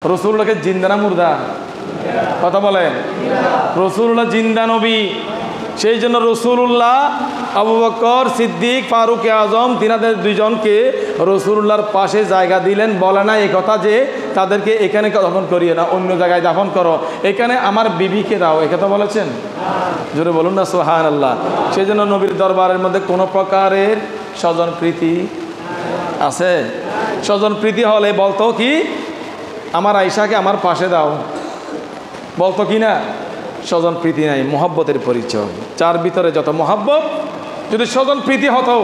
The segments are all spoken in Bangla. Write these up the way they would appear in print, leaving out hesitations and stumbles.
রসুলকে জিন্দা না মুর্দা? কথা বলেন। রসুল্লাহ জিন্দা নবী, সেই জন্য রসুল্লাহ, আবু বকর সিদ্দিক, ফারুক আজম তিনাদের দুইজনকে রসুল্লাহর পাশে জায়গা দিলেন। বলে না এই কথা যে তাদেরকে এখানে দাফন করিয়ে না, অন্য জায়গায় দাফন করো, এখানে আমার বিবিকে দাও, এ কথা বলেছেন? জোরে বলুন না সুবহানাল্লাহ। সেই জন্য নবীর দরবারের মধ্যে কোনো প্রকারের স্বজন প্রীতি আছে? স্বজন প্রীতি হলে বলতো কি আমার আয়েশাকে আমার পাশে দাও, বলতো কি না? স্বজন প্রীতি নাই, মোহাব্বতের পরিচয়। যার ভিতরে যত মোহাব্বত, যদি স্বজন প্রীতি হতো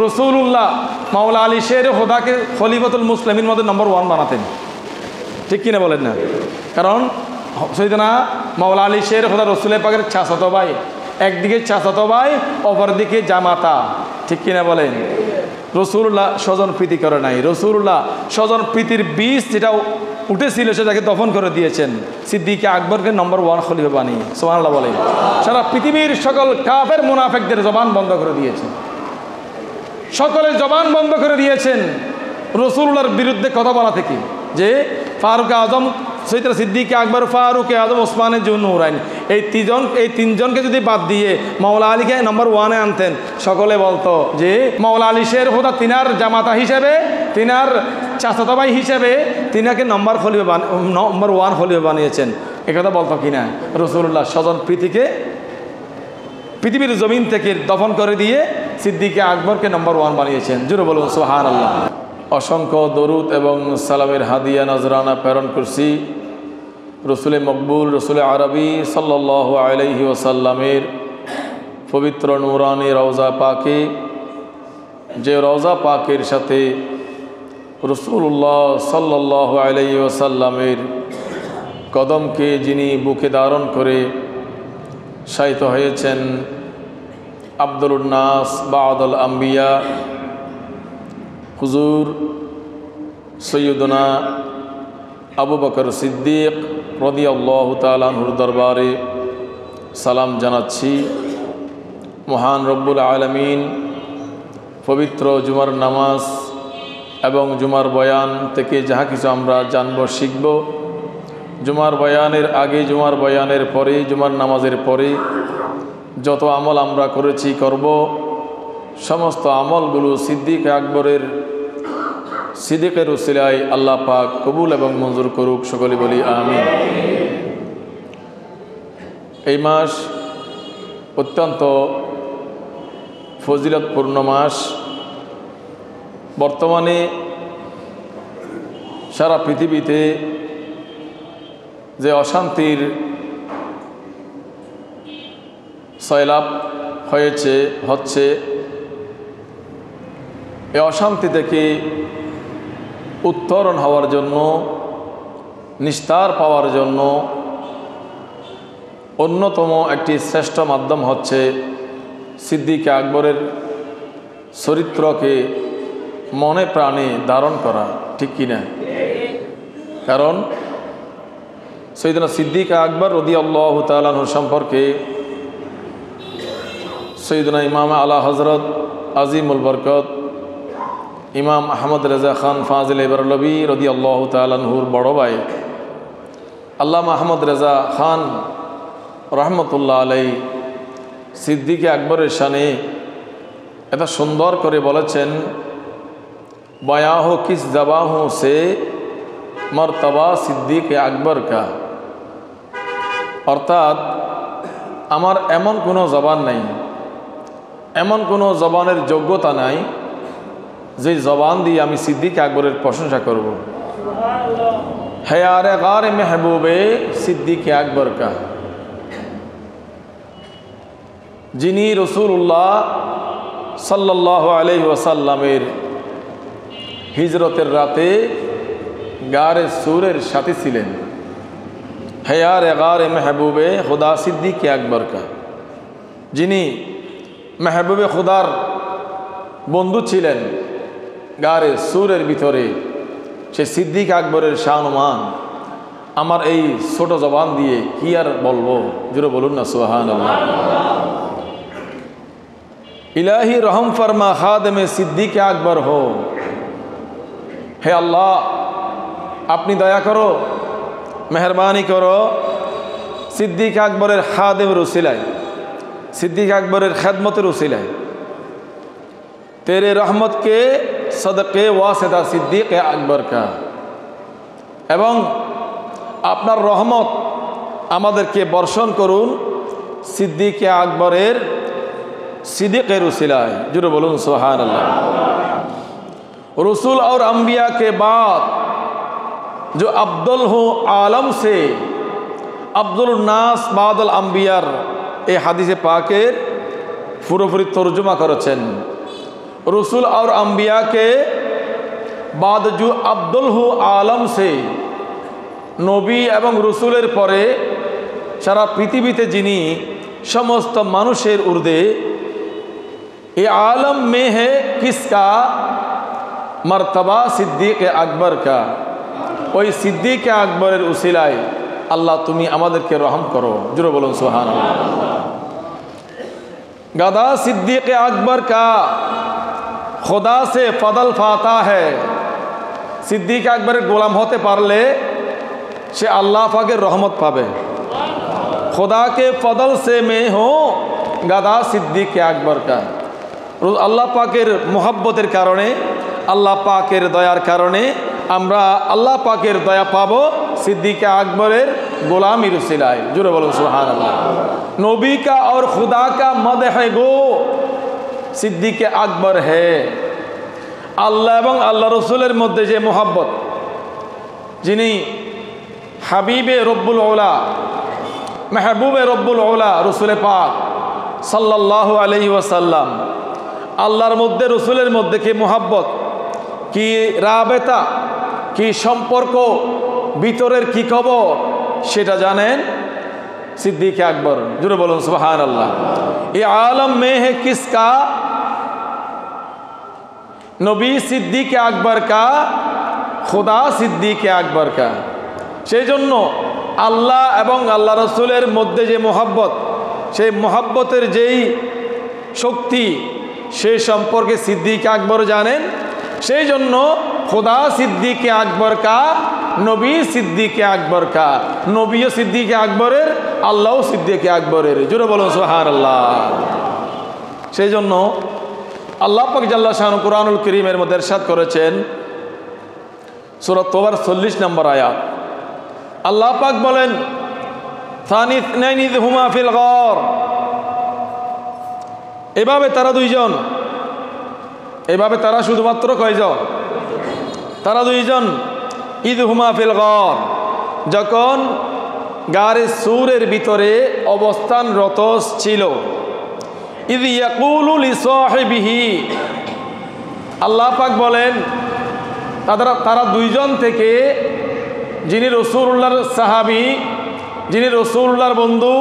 রসুল্লাহ মাওলা আলী শের হোদাকে খলিফাতুল মুসলিমিন মধ্যে নম্বর 1 বানাতেন, ঠিক কিনা বলেন না? কারণ সৈয়দনা মাওলা আলী শের হোদা রসুলের পাকের চাচাতো ভাই, একদিকে চাচাতো ভাই, অপরদিকে জামাতা, ঠিক কিনা বলেন? রসুল্লাহ স্বজন প্রীতি করে নাই। রসুল্লাহ স্বজন প্রীতির বীজ যেটা উঠেছিল সেটাকে দফন করে দিয়েছেন, সিদ্দিকে আকবরকে নম্বর 1 খলিফা বানিয়ে। সুবহানাল্লাহ বলেন। সারা পৃথিবীর সকল কাফের মুনাফিকদের জবান বন্ধ করে দিয়েছেন, সকলের জবান বন্ধ করে দিয়েছেন রসুল্লাহর বিরুদ্ধে কথা বলা থেকে। যে ফারুক আজম, সৈয়দনা সিদ্দিকে আকবর, ফারুক আজম, ওসমানের জুন্নুরাইন, এই তিনজনকে যদি বাদ দিয়ে মাওলা আলীকে নম্বর 1-এ আনতেন, সকলে বলতো যে মাওলা আলী শের হোদা তিনার জামাতা হিসেবে, তিনার চাচাতো ভাই হিসেবে তিনাকে নম্বর 1 খলিফা বানিয়েছেন, একথা বলতো কিনা? রসুল্লাহ স্বজন প্রীতিকে পৃথিবীর জমিন থেকে দফন করে দিয়ে সিদ্দিকে আকবরকে নম্বর 1 বানিয়েছেন। জোরে বলুন সুবহানাল্লাহ। অসংখ্য দরুদ এবং সালামের হাদিয়া নজরানা প্রেরণ করছি রসুলে মকবুল, রসুলে আরবি সাল্লাল্লাহু আলাইহি ওয়াসাল্লামের পবিত্র নূরানি রওজা পাকে, যে রওজা পাকের সাথে রসুল্লাহ সাল্লাল্লাহু আলাইহি ওয়াসাল্লামের কদমকে যিনি বুকে ধারণ করে শায়িত হয়েছেন আফদলুন নাস বা'দাল আম্বিয়া হুজুর সৈয়দনা আবু বকর সিদ্দিক রাদিয়াল্লাহু তাআলা আনহুর দরবারে সালাম জানাচ্ছি। মহান রব্বুল আলামিন পবিত্র জুমার নামাজ এবং জুমার বয়ান থেকে যাহা কিছু আমরা জানব, শিখব, জুমার বয়ানের আগে, জুমার বয়ানের পরে, জুমার নামাজের পরে যত আমল আমরা করেছি, করব, সমস্ত আমলগুলো সিদ্দিক আকবরের সিদ্দিকের উসিলায় আল্লাহ পাক কবুল এবং মঞ্জুর করুক, সকলে বলি আমিন। এই মাস অত্যন্ত ফজিলতপূর্ণ মাস। বর্তমানে সারা পৃথিবীতে যে অশান্তির সয়লাব হচ্ছে, এই অশান্তি থেকে উত্তরণ হওয়ার জন্য, নিস্তার পাওয়ার জন্য অন্যতম একটি শ্রেষ্ঠ মাধ্যম হচ্ছে সিদ্দিকে আকবরের চরিত্রকে মনে প্রাণে ধারণ করা, ঠিক কিনা? কারণ সৈয়দনা সিদ্দিক আকবর রাদিয়াল্লাহু তাআলা আনহু সম্পর্কে সৈয়দনা ইমাম আলা হযরত আজিমুল বরকত ইমাম আহমদ রেজা খান ফাজিল বেরলভী রাদিয়াল্লাহু তাআলা আনহুর বড় ভাই আল্লামা আহমদ রেজা খান রহমতুল্লাহ আলাই সিদ্দিকে আকবরের শানে এত সুন্দর করে বলেছেন, বয়াহ কিস জবাহু সে মর্তবা সিদ্দিকে আকবর কা। অর্থাৎ আমার এমন কোনো জবান নাই, এমন কোনো জবানের যোগ্যতা নাই যে জবান দিয়ে আমি সিদ্দিক আকবরের প্রশংসা করব। হেয়ারে গারে মেহবুবে সিদ্দিক আকবর কা, যিনি রসুল্লাহ সাল্লাল্লাহু আলাইহি ওয়াসাল্লামের হিজরতের রাতে গারে সুরের সাথে ছিলেন। হেয়ারে গারে মেহবুবে খুদা সিদ্দিক আকবর কা, যিনি মেহবুবে খুদার বন্ধু ছিলেন গারে সুরের ভিতরে, সে সিদ্দিক আকবরের শানমান আমার এই ছোট জবান দিয়ে কি আর বলবো? জোরে বলুন না সুবহানাল্লাহ। ইলাহি রহম ফরমা খাদেমে সিদ্দিক আকবর হো, হে আল্লাহ আপনি দয়া করো মেহরবানি করো সিদ্দিক আকবরের খাদেমের উসিলায়, सिद्दीक अकबरेर खेदमतेर उसिलाय तेरे रहमत के सदक़े वासिता सिद्दीक अकबर का एवं आपनार रहमत आमादेरके बर्षण करुन सिद्दीक अकबरेर सिद्दीक़ेर उसिलाय। जुरे बोलुन सुबहानअल्लाह। रसूल और अम्बिया के बाद जो अब्दुल हूँ आलम से अब्दुल नास बादल अम्बियार ए हादिसे पाकेर पुरोपुरी तर्जुमा करेছেন। रसूल और अम्बिया के बाद जो अब्दुल हूँ आलम से नबी एवं रसूलेर परे सारा पृथिवीते जिनी समस्त मानुषेर ऊर्ध्वे ये आलम में है किसका मर्तबा सिद्दीक अकबर का। ওই সিদ্দিক আকবরের উসিলায় আল্লাহ তুমি আমাদেরকে রহম করো। জোরে বলুন সুবহানাল্লাহ। गदा सिद्दीक अकबर का खुदा से फदल पाता है। सिद्दीक अकबर गोलाम होते पारले से अल्लाह पाकेर रहमत पाबे। खुदा के फदल से मैं हूँ गदा सिद्दीक अकबर का। अल्लाह पाकेर मोहब्बतेर कारणे अल्लाह पाकेर दयार कारणे আমরা আল্লাহ পাকের দয়া পাবো सिद्दीक अकबरेर गोलामी उसिलाय। जुरे बोलो सुबहानअल्लाह। नबी का और खुदा का मदह गो सिद्दीक अकबर है। আল্লাহ এবং আল্লাহ রসুলের মধ্যে যে মোহাব্বত, যিনি হাবিবে রব্বুল ওলা মেহবুবে রব্বুল ওলা রসুল পাক সাল্লাল্লাহু আলাইহি ওয়াসাল্লাম, আল্লাহর মধ্যে রসুলের মধ্যে কি মোহাব্বত, কি রাবেতা, কি সম্পর্ক, ভিতরের কি খবর সেটা জানেন सिद्दीक अकबर। जुरे बोलून सुबहानअल्लाह। ये आलम में है किसका नबी सिद्दीक अकबर का, खुदा सिद्दीक अकबर का। সেই জন্য আল্লাহ এবং আল্লাহ রসুলের মধ্যে যে মোহাব্বত, সেই মোহাব্বতের যেই শক্তি সেই সম্পর্কে सिद्दीक अकबर জানেন। সেই জন্য खुदा सिद्दीक अकबर का, नबी सिद्दीक अकबर का, नबी सिद्दीक अकबरेर, আল্লাহ सिद्दीक अकबरेर। जुरे बोलুন সুবহানাল্লাহ। সেই জন্য আল্লাহ পাক জাল্লা শানু কুরআনুল কারীমের মধ্যে ইরশাদ করেছেন সূরা তওবার 40 নম্বর আয়াত। আল্লাহ পাক বলেন সানি ইসনাইনি ইয হুমা ফিল গার। এভাবে তারা দুইজন, এভাবে তারা শুধুমাত্র কয়জন? তারা দুইজন ইয হুমা ফিল গার, যখন গারে সূরের ভিতরে অবস্থানরত ছিল। ইয ইয়াকুলু লিসাহিবিহি, আল্লাহ পাক বলেন তারা দুইজন থেকে, যিনি রাসূলুল্লাহর সাহাবী, যিনি রাসূলুল্লাহর বন্ধু,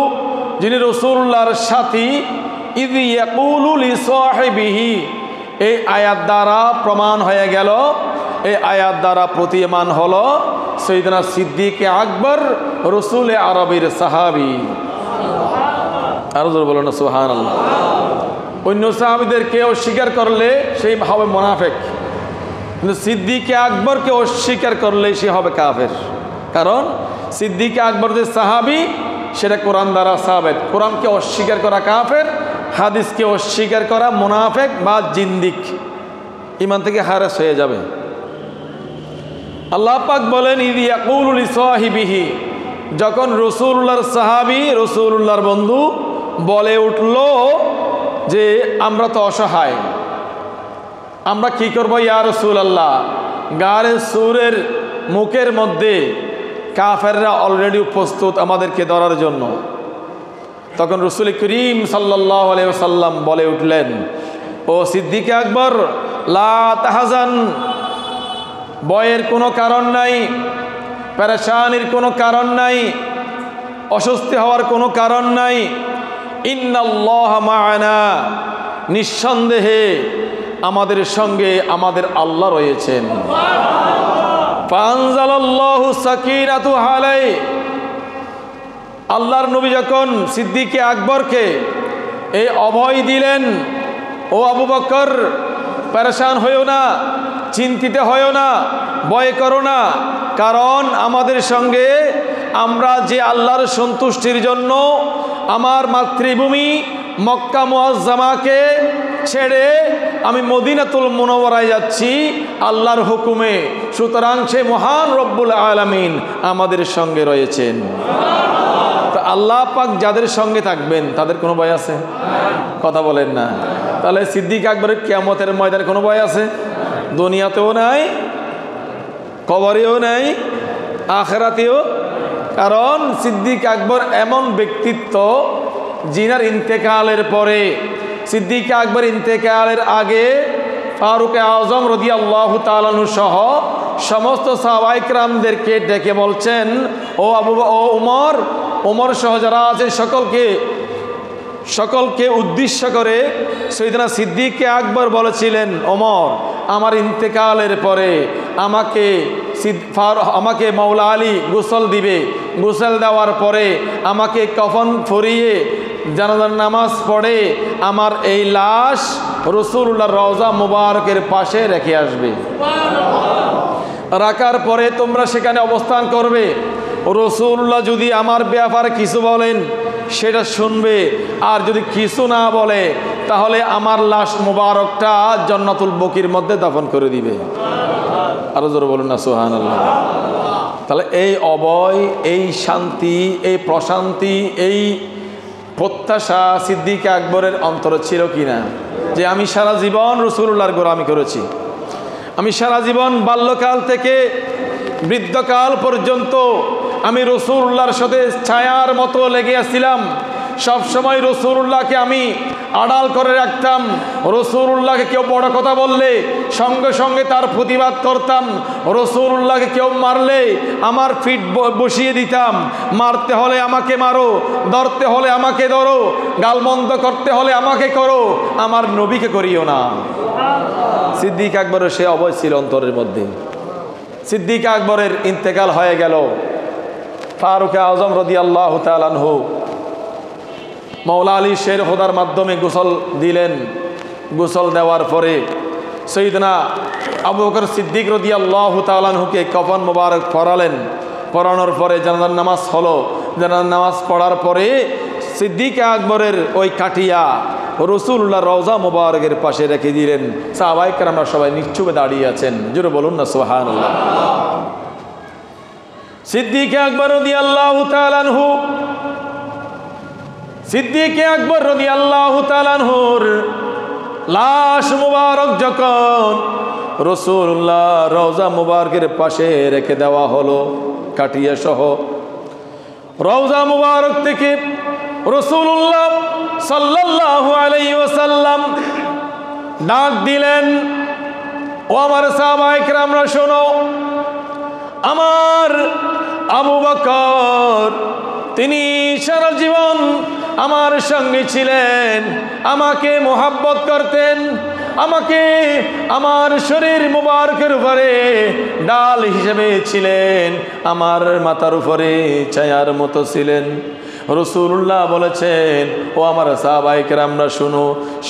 যিনি রাসূলুল্লাহর সাথী, ইয ইয়াকুলু লিসাহিবিহি, এই আয়াত দ্বারা প্রমাণ হয়ে গেল, এই আয়াত দ্বারা প্রতীয়মান হলো সৈয়দনা সিদ্দীক আকবর রসুল আরবের সাহাবী। আর জোরে বলুন সুবহানাল্লাহ। অন্য সাহাবীদেরকে অস্বীকার করলে সেই হবে মুনাফিক, কিন্তু সিদ্দীক আকবরকে অস্বীকার করলে সে হবে কাফের। কারণ সিদ্দীক আকবর যে সাহাবী সেটা কোরআন দ্বারা সাবিত। কোরআনকে অস্বীকার করা কাফের, হাদিসকে অস্বীকার করা মুনাফিক বা জিন্দিক, ঈমান থেকে খারিজ হয়ে যাবে। আল্লাহ পাক বলেন ইয ইয়াকুলু লিসাহিবিহি, যখন রাসূলুল্লাহর সাহাবী, রাসূলুল্লাহর বন্ধু বলে উঠল যে আমরা তো অসহায়, আমরা কি করব ইয়া রাসূলুল্লাহ। গারে সূরের মুখের মধ্যে কাফেররা অলরেডি প্রস্তুত আমাদেরকে ধরার জন্য। তখন রাসূল করিম সাল্লাল্লাহু আলাইহি ওয়াসাল্লাম বলে উঠলেন, ও সিদ্দীক আকবর লা তাহজান, ভয়ের কোনো কারণ নাই, পেরেশানির কোনো কারণ নাই, অস্বস্তি হওয়ার কোনো কারণ নাই। ইন্নাল্লাহা মা'ানা, নিঃসন্দেহে আমাদের সঙ্গে আমাদের আল্লাহ রয়েছেন। ফাআনজালাল্লাহু সাকিনাতু আলাইহি, আল্লাহর নবী যখন সিদ্দীক আকবরকে এই অভয় দিলেন, ও আবু বকর পেরেশান হইও না, চিন্তিত হইও না, ভয় করো না, কারণ আমাদের সঙ্গে আমরা যে আল্লাহর সন্তুষ্টির জন্য আমার মাতৃভূমি মক্কা মুআজ্জামাকে ছেড়ে আমি মদিনাতুল মুনাওয়ারায় যাচ্ছি আল্লাহর হুকুমে, সুতরাং সে মহান রব্বুল আলামিন আমাদের সঙ্গে রয়েছেন। তো আল্লাহ পাক যাদের সঙ্গে থাকবেন তাদের কোনো ভয় আছে? কথা বলেন না। তাহলে সিদ্দিক আকবরের কিয়ামতের ময়দানে কোনো ভয় আছে? দুনিয়াতেও নাই, কবরেও নাই, আখিরাতেও। কারণ সিদ্দিক আকবর এমন ব্যক্তিত্ব যিনার ইন্তেকালের পরে, সিদ্দিক আকবর ইন্তেকালের আগে ফারুক আজম রাদিয়াল্লাহু তাআলা আনহু সহ সমস্ত সাহাবায়ে কেরামদেরকে ডেকে বলছেন, ও ওমর সহ যারা আছেন সকলকে উদ্দেশ্য করে সৈয়দনা সিদ্দিক আকবর বলেছিলেন, ওমর আমার ইন্তেকালের পরে আমাকে মাওলা আলী গোসল দিবে, গোসল দেওয়ার পরে আমাকে কফন পরিয়ে জানাজার নামাজ পড়ে আমার এই লাশ রাসূলুল্লাহর রওজা মুবারকের পাশে রেখে আসবে। রাখার পরে তোমরা সেখানে অবস্থান করবে। রাসূলুল্লাহ যদি আমার ব্যাপারে কিছু বলেন সেটা শুনবে, আর যদি কিছু না বলে তাহলে আমার লাশ মুবারকটা জান্নাতুল বকির মধ্যে দাফন করে দিবে। আরো জোরে বলুন না সুবহানাল্লাহ। তাহলে এই অভয়, এই শান্তি, এই প্রশান্তি, এই প্রত্যাশা সিদ্দিক আকবরের অন্তরে ছিল কিনা, যে আমি সারা জীবন রাসূলুল্লাহর গোলামি করেছি, আমি সারা জীবন বাল্যকাল থেকে বৃদ্ধকাল পর্যন্ত আমি রাসূলুল্লাহর সাথে ছায়ার মতো লেগে আসছিলাম, সবসময় রাসূলুল্লাহকে আমি আড়াল করে রাখতাম। রাসূলুল্লাহকে কেউ বড় কথা বললে সঙ্গে সঙ্গে তার প্রতিবাদ করতাম। রাসূলুল্লাহকে কেউ মারলে আমার ফিট বসিয়ে দিতাম। মারতে হলে আমাকে মারো, ধরতে হলে আমাকে ধরো, গালমন্দ করতে হলে আমাকে করো, আমার নবীকে করিও না। সিদ্দিক আকবরের সে অভয় ছিল অন্তরের মধ্যে। সিদ্দিক আকবরের ইন্তেকাল হয়ে গেল। ফারুক আজম রাদিয়াল্লাহু তাআলা আনহু মাওলা আলী শের খোদার মাধ্যমে গোসল দিলেন। গোসল দেওয়ার পরে সৈয়দনা আবু বকর সিদ্দিক রাদিয়াল্লাহু তাআলা আনহুকে কফন মোবারক পরালেন। পরানোর পরে জানাজার নামাজ হলো। জানাজার নামাজ পড়ার পরে সিদ্দিক আকবরের ওই কাঠিয়া রাসূলুল্লাহর রওজা মুবারকের পাশে রেখে দিলেন। সাহাবায়ে কেরামরা সবাই নিশ্চুপে দাঁড়িয়ে আছেন। জোরে বলুন না সুবহানাল্লাহ। সিদ্দিক আকবর রাদিয়াল্লাহু তাআলা আনহু, সিদ্দিক আকবর রাদিয়াল্লাহু তাআলা আনহুর লাশ মুবারক যখন রাসূলুল্লাহ রওজা মুবারকের পাশে রেখে দেওয়া হলো কাটিয়া সহ, রওজা মুবারক থেকে রাসূলুল্লাহ সাল্লাল্লাহু আলাইহি ওয়াসাল্লাম ডাক দিলেন, ও আমার সাহাবায়ে কেরামরা শোনো, আমার আবু বকর তিনি সারা জীবন আমার সঙ্গে ছিলেন, আমাকে মোহাব্বত করতেন, আমাকে আমার শরীর মুবারকের উপরে ডাল হিসেবে ছিলেন, আমার মাথার উপরে ছায়ার মতো ছিলেন। রাসূলুল্লাহ বলেছেন, ও আমার সাহাবায়ে কেরামরা শুনো,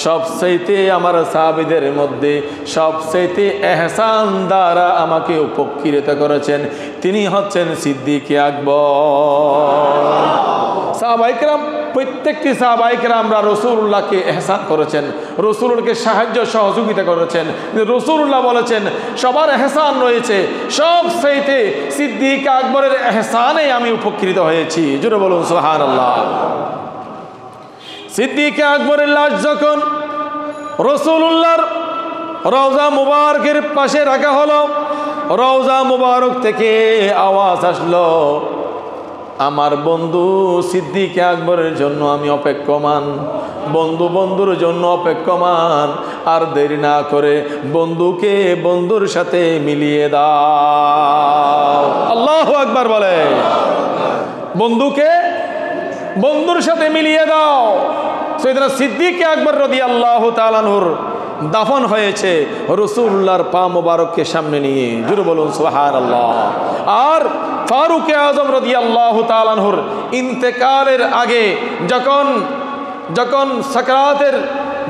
সবচাইতে আমার সাহাবীদের মধ্যে সবচাইতে এহসান দ্বারা আমাকে উপকৃত করেছেন তিনি হচ্ছেন সিদ্দিক আকবর। সাহাবায়ে কেরাম প্রত্যেকটি সাহাবায়ে কেরামরা রাসূলুল্লাহকে এহসান করেছেন, রাসূলুল্লাহকে সাহায্য সহযোগিতা করেছেন। রাসূলুল্লাহ বলেছেন সবার এহসান রয়েছে, সবচাইতে সিদ্দিক আকবরের এহসানে আমি উপকৃত হয়েছি। জোরে বলুন সুবহানাল্লাহ। সিদ্দিক আকবরের লাশ যখন রাসূলুল্লাহর রওজা মুবারকের পাশে রাখা হলো, রওজা মুবারক থেকে আওয়াজ আসলো, আমার বন্ধু সিদ্দিক আকবরের জন্য আমি অপেক্ষমান, বন্ধুর জন্য অপেক্ষমান, আর দেরি না করে বন্ধুকে বন্ধুর সাথে মিলিয়ে দাও। আল্লাহু আকবার বলে, বন্ধুকে বন্ধুর সাথে মিলিয়ে দাও। সৈয়দনা সিদ্দিক আকবর রাদিয়াল্লাহু তাআলা আনহুর দাফন হয়েছে রাসূলুল্লাহর পা মোবারককে সামনে নিয়ে। জোরে বলুন সুবহানাল্লাহ। আর ফারুক আজম রাদিয়াল্লাহু তাআলা আনহুর ইন্তেকালের আগে যখন সাকরাতের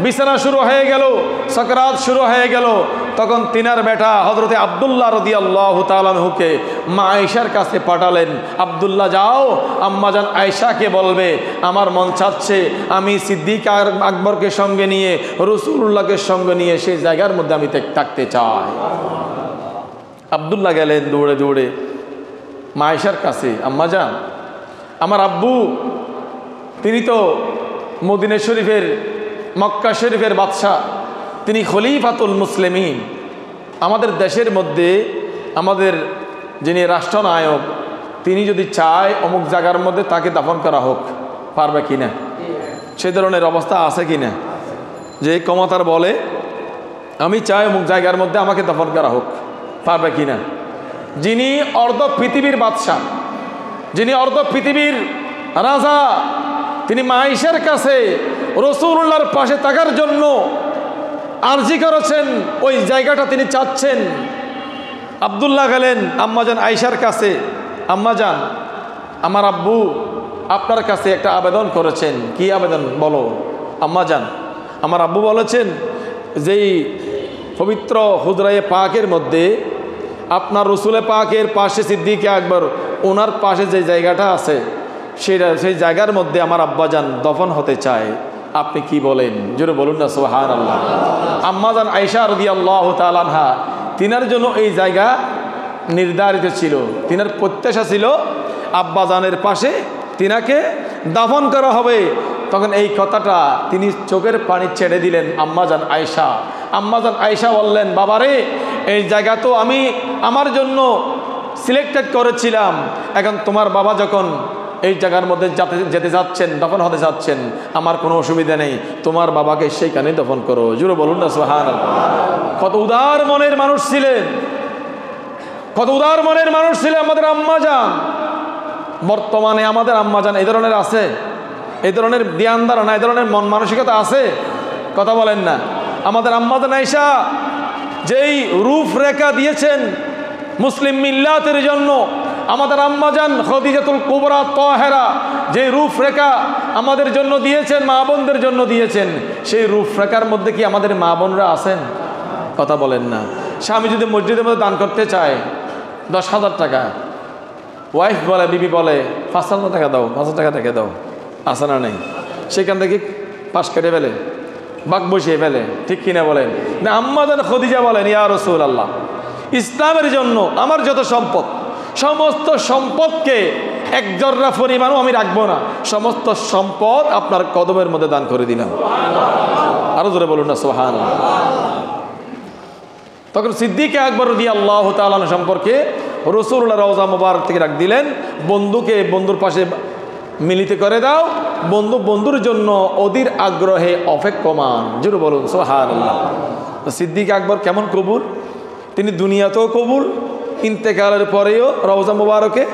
বিছানা শুরু হয়ে গেল, সাকরাত শুরু হয়ে গেল, তখন তিনার বেটা হযরতে আব্দুল্লাহ রাদিয়াল্লাহু তাআলা আনহুকে মা আয়েশার কাছে পাঠালেন, আব্দুল্লাহ যাও আম্মাজান আয়েশাকে বলবে আমার মন চাচ্ছে আমি সিদ্দিক আকবরকে সঙ্গে নিয়ে রাসূলুল্লাহকে সঙ্গে নিয়ে সেই জায়গার মধ্যে আমি থাকতে চাই। আব্দুল্লাহ গেলেন দৌড়ে দৌড়ে মা আয়েশার কাছে, আম্মাজান আমার আব্বু তিনি তো মদিনা শরীফের মক্কা শরীফের বাদশাহ, তিনি খলিফাতুল মুসলিমিন, আমাদের দেশের মধ্যে আমাদের যিনি রাষ্ট্রনায়ক তিনি যদি চায় অমুক জায়গার মধ্যে তাকে দাফন করা হোক, পারবে কিনা? সে ধরনের অবস্থা আছে কিনা যে ক্ষমতার বলে আমি চাই অমুক জায়গার মধ্যে আমাকে দাফন করা হোক, পারবে কিনা? যিনি অর্ধ পৃথিবীর বাদশাহ, যিনি অর্ধ পৃথিবীর রাজা, তিনি মা আয়েশার কাছে রাসূলুল্লাহর পাশে থাকার জন্য আরজি করেছেন, ওই জায়গাটা তিনি চাচ্ছেন। আব্দুল্লাহ গেলেন আম্মাজান আয়েশার কাছে, আম্মাজান আমার আব্বু আপনার কাছে একটা আবেদন করেছেন। কি আবেদন বলো? আম্মাজান আমার আব্বু বলেছেন যেই পবিত্র হুজরায়ে পাকের মধ্যে আপনার রসুলে পাকের পাশে সিদ্দিকে আকবর ওনার পাশে যে জায়গাটা আছে সেই জায়গার মধ্যে আমার আব্বাজান দফন হতে চায়, আপনি কি বলেন? জোরে বলুন না সুবহানাল্লাহ। আম্মাজান আয়েশা রাদিয়াল্লাহু তাআলা আনহা তিনার জন্য এই জায়গা নির্ধারিত ছিল, তিনার প্রত্যাশা ছিল আব্বাজানের পাশে তিনাকে দাফন করা হবে। তখন এই কথাটা তিনি চোখের পানি ছেড়ে দিলেন আম্মাজান আয়েশা। আম্মাজান আয়েশা বললেন, বাবারে এই জায়গা তো আমি আমার জন্য সিলেক্টেড করেছিলাম, এখন তোমার বাবা যখন এই জায়গার মধ্যে যেতে যাচ্ছেন, দফন হতে যাচ্ছেন, আমার কোনো অসুবিধা নেই, তোমার বাবাকে সেইখানে দফন করো। জোরে বলুন না সুবহানাল্লাহ। কত উদার মনের মানুষ ছিলেন, কত উদার মনের মানুষ ছিলেন আমাদের আম্মাজান। বর্তমানে আমাদের আম্মাজান এই ধরনের আছে? এই ধরনের ধ্যান ধারণা, এই ধরনের মন মানসিকতা আছে? কথা বলেন না। আমাদের আম্মাজান আয়েশা যেই রূপরেখা দিয়েছেন মুসলিম মিল্লাতের জন্য, আমাদের আম্মাজান খদিজাতুল কুবরা তাহেরা যে রূপরেখা আমাদের জন্য দিয়েছেন, মা বোনদের জন্য দিয়েছেন, সেই রূপরেখার মধ্যে কি আমাদের মা বোনরা আছেন? কথা বলেন না। স্বামী যদি মসজিদের মধ্যে দান করতে চায় 10,000 টাকা, ওয়াইফ বলে, বিবি বলে 5,000 টাকা দাও, 5,000 টাকা থেকে দাও, আসে না নেই? সেখান থেকে পাশ কেটে ফেলে, বাক বসিয়ে ফেলে, ঠিক কিনা বলেন না? আম্মাজান খদিজা বলেন, ইয়া রাসূলুল্লাহ ইসলামের জন্য আমার যত সম্পদ, সমস্ত সম্পদকে এক জর্রা পরিমাণও আমি রাখবো না, সমস্ত সম্পদ আপনার কদমের মধ্যে দান করে দিলাম। আরো জোরে বলুন না সুবহানাল্লাহ। তখন সিদ্দিক আকবর রাদিয়াল্লাহু তাআলা সম্পর্কে রাসূলুল্লাহ রওজা মুবারক থেকে ডাক দিলেন, বন্ধুকে বন্ধুর পাশে মিলিত করে দাও, বন্ধু বন্ধুর জন্য অধীর আগ্রহে অপেক্ষমান। জোরে বলুন সুবহানাল্লাহ। সিদ্দিক আকবর কেমন কবুল, তিনি দুনিয়াতেও কবুল, ইন্তেকালের পরেও রওজা মুবারকে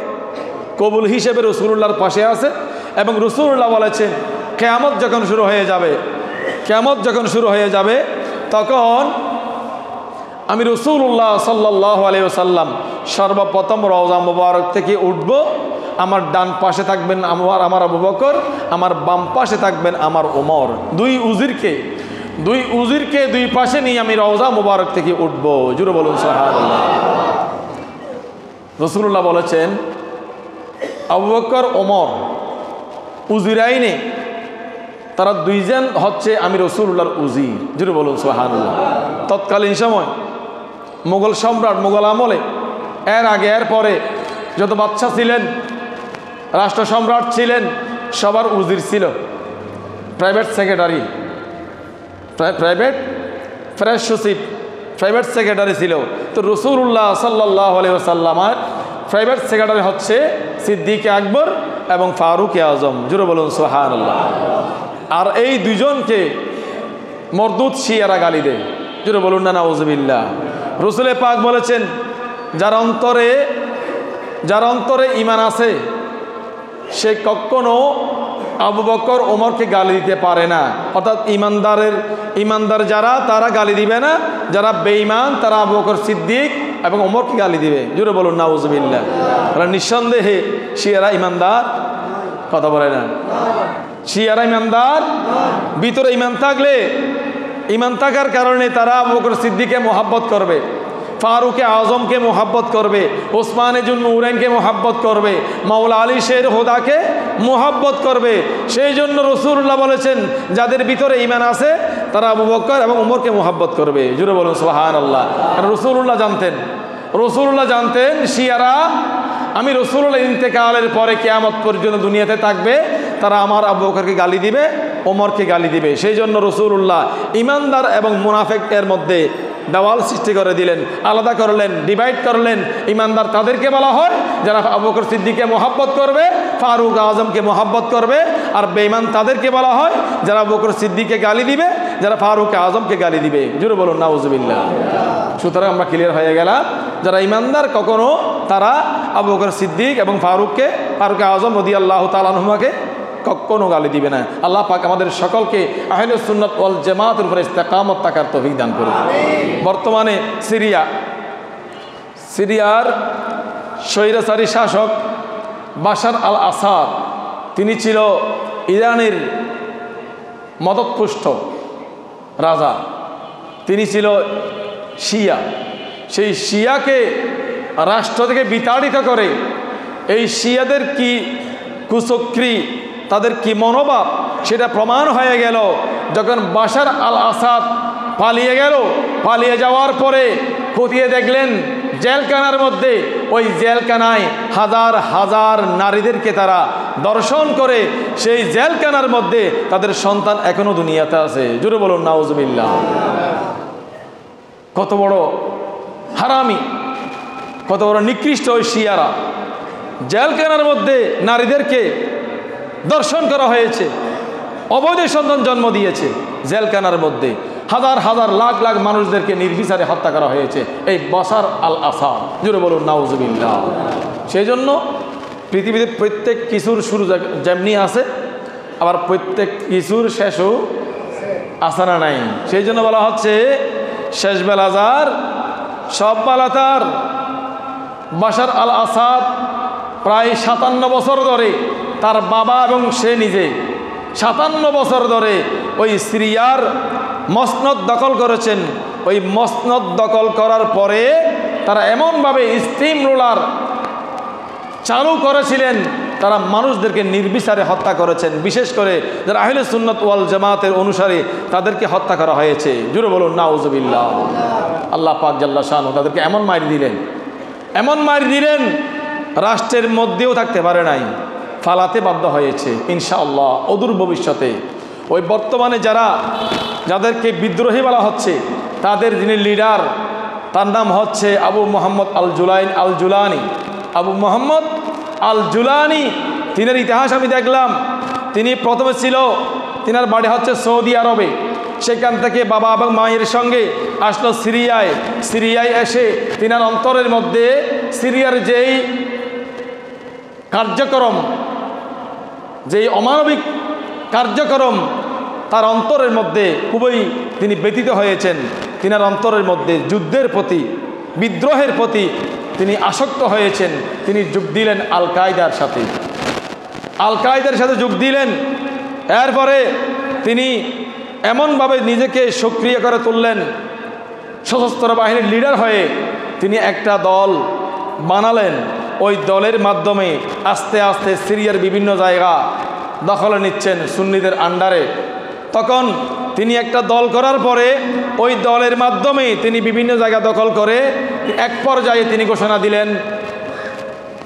কবুল হিসেবে রাসূলুল্লাহর পাশে আছে। এবং রাসূলুল্লাহ বলেছেন কিয়ামত যখন শুরু হয়ে যাবে, কিয়ামত যখন শুরু হয়ে যাবে তখন আমি রাসূলুল্লাহ সাল্লাল্লাহু আলাইহি ওয়াসাল্লাম সর্বপ্রথম রওজা মুবারক থেকে উঠব, আমার ডান পাশে থাকবেন আমার আবু বকর, আমার বাম পাশে থাকবেন আমার ওমর। দুই উজিরকে দুই পাশে নিয়ে আমি রওজা মুবারক থেকে উঠব। জোরে বলুন সুবহানাল্লাহ। রাসূলুল্লাহ বলেছেন আবু বকর ওমর উজিরাইনে, তারা দুইজন হচ্ছে আমি রাসূলুল্লাহর উজির। জোরে বলুন সুবহানাল্লাহ। তৎকালীন সময় মুঘল সম্রাট, মুঘল আমলে এর আগে এর পরে যত বাদশা ছিলেন, রাষ্ট্র সম্রাট ছিলেন, সবার উজির ছিল, প্রাইভেট সেক্রেটারি, প্রাইভেট ফ্রেশ সচিব, প্রাইভেট সেক্রেটারি ছিল। তো রাসূলুল্লাহ সাল্লাল্লাহু আলাইহি ওয়াসাল্লামের প্রাইভেট সেক্রেটারি হচ্ছে সিদ্দিক আকবর এবং ফারুক আজম। জোরে বলুন সুবহানাল্লাহ। আর এই দুইজনকে মরদুদ শিয়ারা গালি দেয়। জোরে বলুন না নাউজুবিল্লাহ। রাসূলে পাক বলেছেন যার অন্তরে ঈমান আছে সে কখনো আবু বকর ওমরকে গালি দিতে পারে না। অর্থাৎ ইমানদার যারা তারা গালি দিবে না, যারা বেঈমান তারা আবু বকর সিদ্দিক এবং ওমরকে গালি দিবে। জোরে বলুন নাউজুবিল্লাহ। তাহলে নিঃসন্দেহে শিয়ারা ইমানদার, কথা বলে না? শিয়ারা ইমানদার, ভিতরে ঈমান থাকলে ইমান থাকার কারণে তারা আবু বকর সিদ্দিককে মোহাব্বত করবে, ফারুকে আজমকে মোহাব্বত করবে, ওসমানে জুন নূরাইনকে মোহাব্বত করবে, মাওলা আলী শের হোদাকে মোহাব্বত করবে। সেই জন্য রাসূলুল্লাহ বলেছেন যাদের ভিতরে ঈমান আছে তারা আবু বকর এবং উমরকে মোহাব্বত করবে। জুড়ে বলুন সুবহানাল্লাহ। কারণ রাসূলুল্লাহ জানতেন শিয়ারা আমি রাসূলুল্লাহ ইন্তেকালের পরে কিয়ামত পর্যন্ত দুনিয়াতে থাকবে, তারা আমার আবু বকরকে গালি দিবে, ওমরকে গালি দিবে। সেই জন্য রাসূলুল্লাহ ঈমানদার এবং মুনাফিকের মধ্যে দেওয়াল সৃষ্টি করে দিলেন, আলাদা করলেন, ডিভাইড করলেন। ঈমানদার তাদেরকে বলা হয় যারা আবু বকর সিদ্দিককে মোহাব্বত করবে, ফারুক আজমকে মোহাব্বত করবে। আর বেঈমান তাদেরকে বলা হয় যারা আবু বকর সিদ্দিককে গালি দিবে, যারা ফারুক আজমকে গালি দিবে। জোরে বলুন নাউজুবিল্লাহ। সুতরাং আমরা ক্লিয়ার হয়ে গেলাম, যারা ঈমানদার কখনো তারা আবু বকর সিদ্দিক এবং ফারুক আজম রাদিয়াল্লাহু তাআলা আনহুমাকে কখনো গালি দিবে না। আল্লাহ পাক আমাদের সকলকে আহলে সুন্নাত ওয়াল জামাতের উপরে ইস্তেকামত থাকার তৌফিক দান করুন। বর্তমানে সিরিয়ার স্বৈরাচারী শাসক বাশার আল আসাদ, তিনি ছিল ইরানের মদতপুষ্ট রাজা, তিনি ছিল শিয়া। সেই শিয়াকে রাষ্ট্র থেকে বিতাড়িত করে এই শিয়াদের কি কুচক্রি, তাদের কি মনোভাব সেটা প্রমাণ হয়ে গেল যখন বাশার আল আসাদ পালিয়ে যাওয়ার পরে খতিয়ে দেখলেন জেলখানার মধ্যে, ওই জেলখানায় হাজার হাজার নারীদেরকে তারা দর্শন করে, সেই জেলখানার মধ্যে তাদের সন্তান এখনো দুনিয়াতে আছে। জোরে বলুন নাউজুবিল্লাহ। কত বড় হারামি, কত বড় নিকৃষ্ট ওই শিয়ারা। জেলখানার মধ্যে নারীদেরকে দর্শন করা হয়েছে, অবৈধ সন্তান জন্ম দিয়েছে জেলখানার মধ্যে, হাজার হাজার লাখ লাখ মানুষদেরকে নির্বিচারে হত্যা করা হয়েছে এই বাশার আল আসাদ। জোরে বলুন নাউজুবিল্লাহ। সেই জন্য পৃথিবীতে প্রত্যেক কিছুর শুরু যেমনি আছে, আবার প্রত্যেক কিছুর শেষও আছে না নাই। সেই জন্য বলা হচ্ছে শেষ বেলা যার সব বেলা তার। বাশার আল আসাদ প্রায় 57 বছর ধরে তার বাবা এবং সে নিজে 57 বছর ধরে ওই সিরিয়ার মসনদ দখল করেছেন। ওই মসনদ দখল করার পরে তারা এমনভাবে স্টিম রোলার চালু করেছিলেন, তারা মানুষদেরকে নির্বিচারে হত্যা করেছেন। বিশেষ করে যারা আহলে সুন্নাত ওয়াল জামাতের অনুসারী তাদেরকে হত্যা করা হয়েছে। জুড়ে বলুন নাউজুবিল্লাহ। আল্লাহ পাক জাল্লা শানহু তাদেরকে এমন মার দিলেন রাষ্ট্রের মধ্যেও থাকতে পারে নাই, ফালাতে বাধ্য হয়েছে ইনশাআল্লাহ অদূর ভবিষ্যতে। ওই বর্তমানে যাদেরকে বিদ্রোহী বলা হচ্ছে তাদের যিনি লিডার, তার নাম হচ্ছে আবু মোহাম্মদ আবু মোহাম্মদ আল জুলানি। তিনের ইতিহাস আমি দেখলাম, তিনি প্রথমে তিনার বাড়ি হচ্ছে সৌদি আরবে, সেখান থেকে বাবা এবং মায়ের সঙ্গে আসলো সিরিয়ায় এসে তিনার অন্তরের মধ্যে সিরিয়ার যেই কার্যক্রম, যেই অমানবিক কার্যক্রম, তার অন্তরের মধ্যে খুবই তিনি ব্যথিত হয়েছেন। তিনার অন্তরের মধ্যে যুদ্ধের প্রতি, বিদ্রোহের প্রতি তিনি আসক্ত হয়েছেন। তিনি যোগ দিলেন আল কায়দার সাথে যোগ দিলেন। এরপরে তিনি এমনভাবে নিজেকে সক্রিয় করে তুললেন, সশস্ত্র বাহিনীর লিডার হয়ে তিনি একটা দল বানালেন। ওই দলের মাধ্যমে আস্তে আস্তে সিরিয়ার বিভিন্ন জায়গা দখলে নিচ্ছেন সুন্নিদের আন্ডারে। তখন তিনি একটা দল করার পরে ওই দলের মাধ্যমে তিনি বিভিন্ন জায়গা দখল করে এক পর্যায়ে তিনি ঘোষণা দিলেন,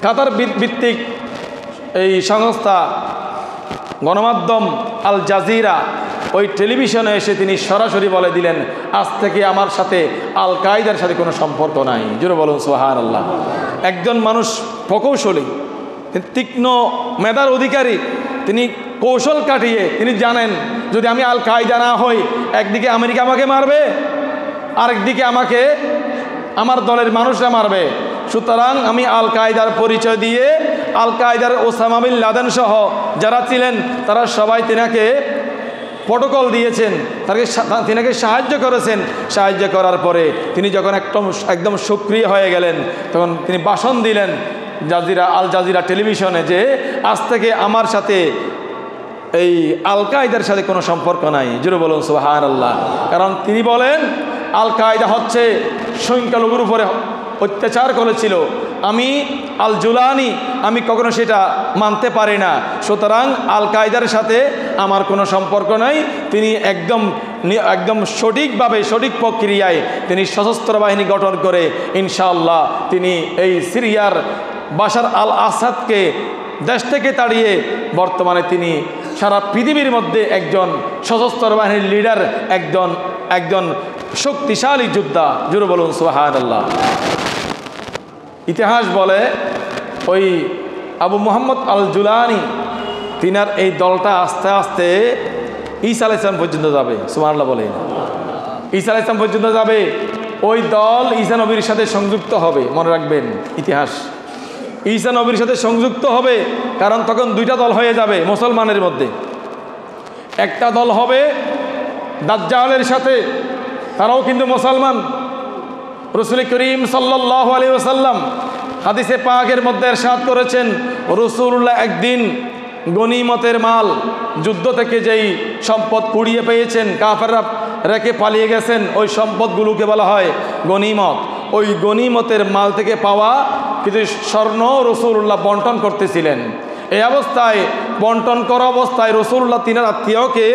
কাতার ভিত্তিক এই সংস্থা গণমাধ্যম আল জাজিরা, ওই টেলিভিশনে এসে তিনি সরাসরি বলে দিলেন, আজ থেকে আমার সাথে আল কায়দার সাথে কোনো সম্পর্ক নাই। জোরে বলুন সুবহানাল্লাহ। একজন মানুষ প্রকৌশলী, তীক্ষ্ণ মেধার অধিকারী, তিনি কৌশল কাটিয়ে তিনি জানেন যদি আমি আল কায়দা না হই, একদিকে আমেরিকা আমাকে মারবে, আরেকদিকে আমাকে আমার দলের মানুষরা মারবে। সুতরাং আমি আল কায়দার পরিচয় দিয়ে আল কায়দার ওসামা বিন লাদেন সহ যারা ছিলেন তারা সবাই তিনাকে প্রটোকল দিয়েছেন, তিনাকে সাহায্য করেছেন। সাহায্য করার পরে তিনি যখন একদম সক্রিয় হয়ে গেলেন, তখন তিনি ভাষণ দিলেন আল জাজিরা টেলিভিশনে যে আজ থেকে আমার সাথে এই আল কায়দার সাথে কোনো সম্পর্ক নাই। জোরে বলুন সুবহানাল্লাহ। কারণ তিনি বলেন আল কায়দা হচ্ছে সংখ্যালঘুর উপরে অত্যাচার করেছিল, আমি আল জুলানি আমি কখনো সেটা মানতে পারি না, সুতরাং আল কায়দার সাথে আমার কোনো সম্পর্ক নাই। তিনি একদম সঠিকভাবে সঠিক প্রক্রিয়ায় তিনি সশস্ত্র বাহিনী গঠন করে ইনশাআল্লাহ তিনি এই সিরিয়ার বাশার আল আসাদকে দেশ থেকে তাড়িয়ে বর্তমানে তিনি সারা পৃথিবীর মধ্যে একজন সশস্ত্র বাহিনীর লিডার, একজন শক্তিশালী যোদ্ধা। জোরে বলুন সুবহানাল্লাহ। ইতিহাস বলে ওই আবু মুহাম্মদ আল জুলানি তিনার এই দলটা আস্তে আস্তে ঈসা আলাইহিস সালাম পর্যন্ত যাবে। সুবহানাল্লাহ বলে ঈসা আলাইহিস সালাম পর্যন্ত যাবে। ওই দল ঈসা নবীর সাথে সংযুক্ত হবে, মনে রাখবেন ইতিহাস। ঈসা নবীর সাথে সংযুক্ত হবে, কারণ তখন দুইটা দল হয়ে যাবে মুসলমানের মধ্যে। একটা দল হবে দাজ্জালের সাথে, তারাও কিন্তু মুসলমান। রাসূল করিম সাল্লাল্লাহু আলাইহি ওয়াসাল্লাম হাদিসে পাকের মধ্যে ইরশাদ করেছেন, রাসূলুল্লাহ একদিন গনিমতের মাল, যুদ্ধ থেকে যেই সম্পদ কুড়িয়ে পেয়েছেন, কাফেররা রেখে পালিয়ে গেছেন, ওই সম্পদগুলোকে বলা হয় গনিমত। ওই গনিমতের মাল থেকে পাওয়া কিছু স্বর্ণ রাসূলুল্লাহ বন্টন করতেছিলেন। এই অবস্থায় বন্টন করা অবস্থায় রাসূলুল্লাহ তিনার আত্মীয়কে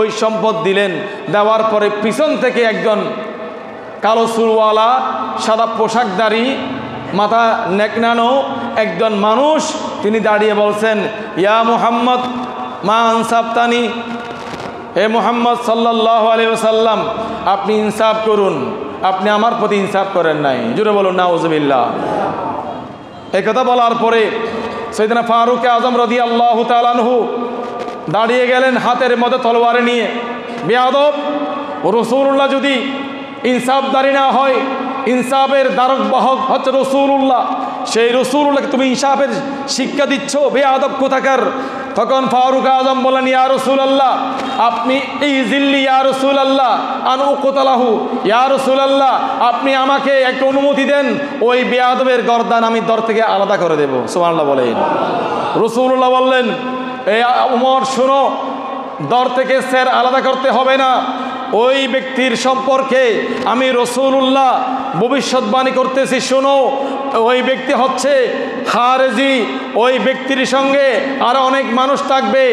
ওই সম্পদ দিলেন। দেওয়ার পরে পিছন থেকে একজন কালো চুলওয়ালা, সাদা পোশাকধারী, মাথা নেকনানো একজন মানুষ তিনি দাঁড়িয়ে বলছেন, ইয়া মুহাম্মদ মা আনসাফতানি, হে মুহাম্মদ সাল্লাল্লাহু আলাইহি ওয়াসাল্লাম আপনি ইনসাফ করুন, আপনি আমার প্রতি ইনসাফ করেন নাই। জোরে বলুন নাউজুবিল্লাহ। এই কথা বলার পরে সাইয়েদনা ফারুক আজম রাদিয়াল্লাহু তাআলা আনহু দাঁড়িয়ে গেলেন হাতের মধ্যে তলোয়ার নিয়ে। বেয়াদব, রাসূলুল্লাহ যদি ইনসাফদারি না হয়, ইনসাফের দ্বারক বাহক হচ্ছে রাসূলুল্লাহ, সেই রাসূলুল্লাহকে তুমি ইনসাফের শিক্ষা দিচ্ছ, বেয়াদব কোথাকার। তখন ফারুক আজম বলেন, ইয়া রাসূলুল্লাহ আপনি এই জিল্লি, ইয়া রাসূলুল্লাহ আন উকতালাহু, ইয়া রাসূলুল্লাহ আপনি আমাকে একটা অনুমতি দেন, ওই বেয়াদবের গর্দান আমি দর থেকে আলাদা করে দেব। সুবহানাল্লাহ বলেন। রাসূলুল্লাহ বললেন, এই ওমর শোনো, দর থেকে স্যার আলাদা করতে হবে না, ওই ব্যক্তির সম্পর্কে আমি রাসূলুল্লাহ ভবিষ্যৎবাণী করতেছি, শোনো, ওই ব্যক্তি হচ্ছে খারেজি, ওই ব্যক্তির সঙ্গে আরো অনেক মানুষ থাকবে,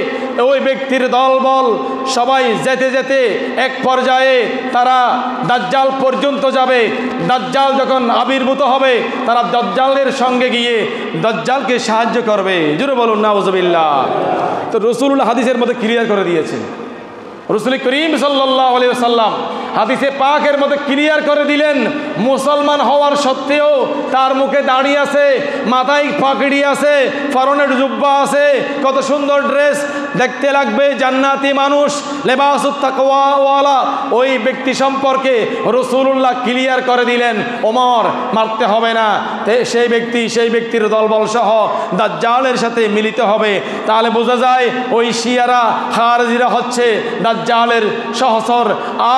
ওই ব্যক্তির দলবল সবাই যেতে যেতে এক পর্যায়ে তারা দাজ্জাল পর্যন্ত যাবে। দাজ্জাল যখন আবির্ভূত হবে তারা দাজ্জালের সঙ্গে গিয়ে দাজ্জালকে সাহায্য করবে। জোরে বলুন নাউজুবিল্লাহ। তো রাসূলুল্লাহ হাদিসের মধ্যে ক্লিয়ার করে দিয়েছেন, রাসূল করিম সাল্লাল্লাহু আলাইহি ওয়াসাল্লাম হাদিসে পাকের মধ্যে ক্লিয়ার করে দিলেন, মুসলমান হওয়ার সত্ত্বেও তার মুখে দাড়ি আছে, মাথায় পাগড়ি আছে, পরনের জুব্বা আছে, কত সুন্দর ড্রেস, দেখতে লাগবে জান্নাতি মানুষ, লেবাসুত তাকওয়া ওয়ালা, ওই ব্যক্তি সম্পর্কে রাসূলুল্লাহ ক্লিয়ার করে দিলেন, ওমর মারতে হবে না, সেই ব্যক্তির দলবল সহ দাজ্জালের সাথে মিলিত হবে। তাহলে বোঝা যায় ওই শিয়ারা খারজিরা হচ্ছে দাজ্জালের সহচর,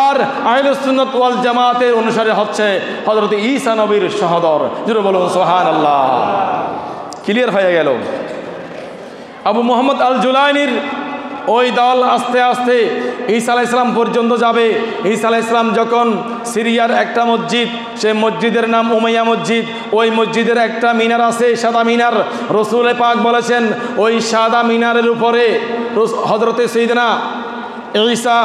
আর আহলুস সুন্নাত ওয়াল জামাতের অনুসারে হচ্ছে হযরত ঈসা নবীর সহদর। জোরে বলুন সুবহানাল্লাহ। ক্লিয়ার হয়ে গেল। আবু মুহাম্মদ আল জুলানির ওই দল আস্তে আস্তে ঈসা আলাইহিস সালাম পর্যন্ত যাবে। ঈসা আলাইহিস সালাম যখন সিরিয়ার একটা মসজিদ, সেই মসজিদের নাম উমাইয়া মসজিদ, ওই মসজিদের একটা মিনার আছে, সাদা মিনার। রাসূল পাক বলেছেন ওই সাদা মিনারের উপরে হযরতে সাইয়েদনা ঈসা